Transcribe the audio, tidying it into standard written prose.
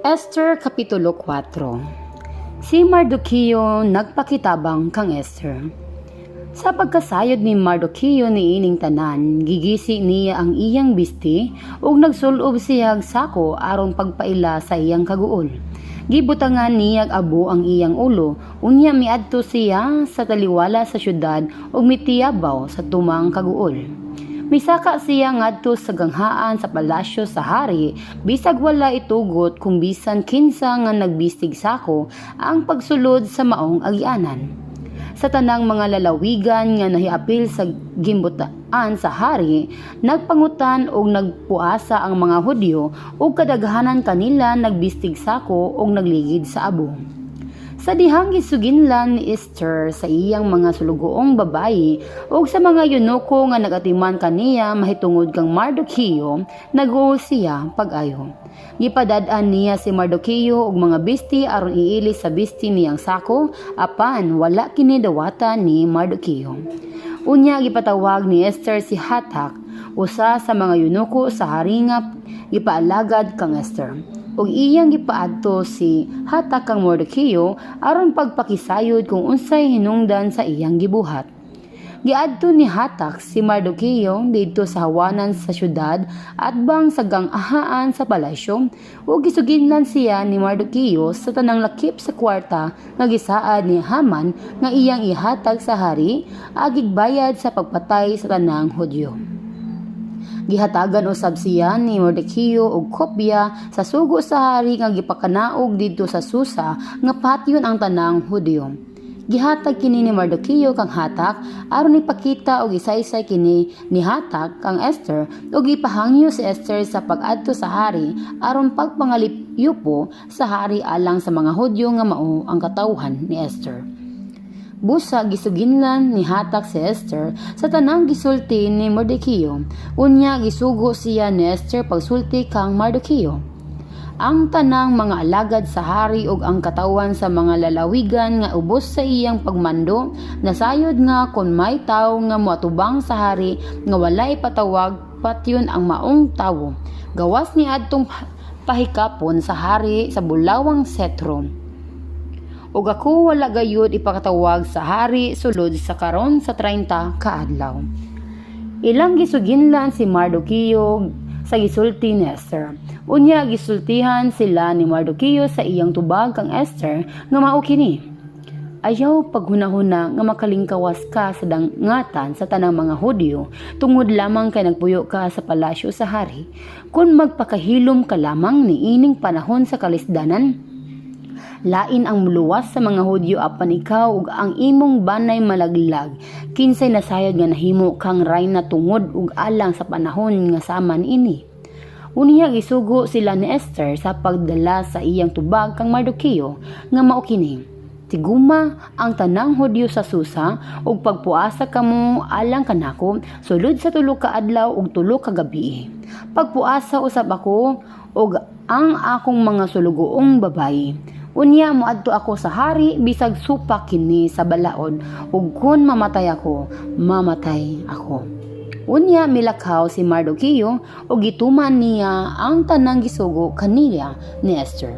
Esther Kapitulo 4. Si Mardoqueo nagpakitabang kang Esther. Sa pagkasayod ni Mardoqueo ni ining tanan, gigisi niya ang iyang bisti ug nagsulob siyag sako aron pagpaila sa iyang kaguol. Gibutangan niyag abo ang iyang ulo, unya miadto siya sa taliwala sa syudad ug mitiyabaw sa tumang kaguol. Misaka siya ngadto sa ganghaan sa palasyo sa hari, bisag wala itugot kung bisan kinsa nga nagbistig sako ang pagsulod sa maong agianan. Sa tanang mga lalawigan nga nahiapil sa gimbutaan sa hari, nagpangutan og nagpuasa ang mga Hudyo ug kadaghanan kanila nagbistig sako ug nagligid sa abo. Sa dihang gisuginlan ni Esther sa iyang mga sulugoong babayi ug sa mga yunoko nga nagatiman kaniya mahitungod kang Mardoqueo, nag-uol siya pag-ayo. Gipadad-an niya si Mardoqueo og mga bisti aron iilis sa bisti niyang sako, apan wala kini dawatan ni Mardoqueo. Unya gipatawag ni Esther si Hatak, usa sa mga yunoko sa hari nga gipaalagad kang Esther. Ug iyang gipaadto si Hatak kang Mardoqueo aron pagpakisayod kung unsay hinungdan sa iyang gibuhat. Giadto ni Hatak si Mardoqueo didto sa hawanan sa syudad atbang sa gang-ahaan sa palasyo ug gisuginlan siya ni Mardoqueo sa tanang lakip sa kwarta nga gisaad ni Haman nga iyang ihatag sa hari agig bayad sa pagpatay sa tanang Hudyo. Gihatagan usab siya ni Mardoqueo og kopya sa sugo sa hari nga gipakanaog didto sa Susa nga patyon ang tanang Hudyo. Gihatag kini ni Mardoqueo kang Hatak aron ipakita og isaysay kini ni Hatak kang Esther ug ipahangyo si Esther sa pag-adto sa hari aron pagpangalipyupo sa hari alang sa mga Hudyo nga mao ang katawhan ni Esther. Busa gisuginlan ni Hatak si Esther sa tanang gisulti ni Mardoqueo. Unya gisugo siya ni Esther pagsulti kang Mardoqueo. Ang tanang mga alagad sa hari ug ang katawan sa mga lalawigan nga ubos sa iyang pagmando, nasayod nga kon may tawo nga moatubang sa hari nga walay patawag patyon ang maong tawo. Gawas ni adtong pahikapon sa hari sa bulawang setro. Ug ako wala gayud ipakatawag sa hari sulod sa karon sa 30 ka adlaw. Ilang gisuginlan si Mardoqueo sa gisulti ni Esther. Unya gisultihan sila ni Mardoqueo sa iyang tubag kang Esther nga mao kini: ayaw paghunahuna nga makalingkawas ka sa dangatan sa tanang mga Hudyo tungod lamang kay nagpuyo ka sa palasyo sa hari. Kung magpakahilom ka lamang ni ining panahon sa kalisdanan, lain ang muluwas sa mga Hudyo apan ikaw ug ang imong banay malaglag, kinsay nasayod nga nahimo kang rayna tungod ug alang sa panahon nga saman ini. Unya gisugo sila ni Esther sa pagdala sa iyang tubag kang Mardoqueo nga mao kini: tiguma ang tanang Hudyo sa Susa ug pagpuasa kamo alang kanako sulod sa 3 ka adlaw ug 3 ka gabi. Pagpuasa usab ako ug ang akong mga sulugoong babayi. Unya moadto ako sa hari bisag supa kini sa balaod ug kun mamatay ako, mamatay ako. Unya milakaw si Mardoqueo ug gituman niya ang tanang gisugo kaniya ni Esther.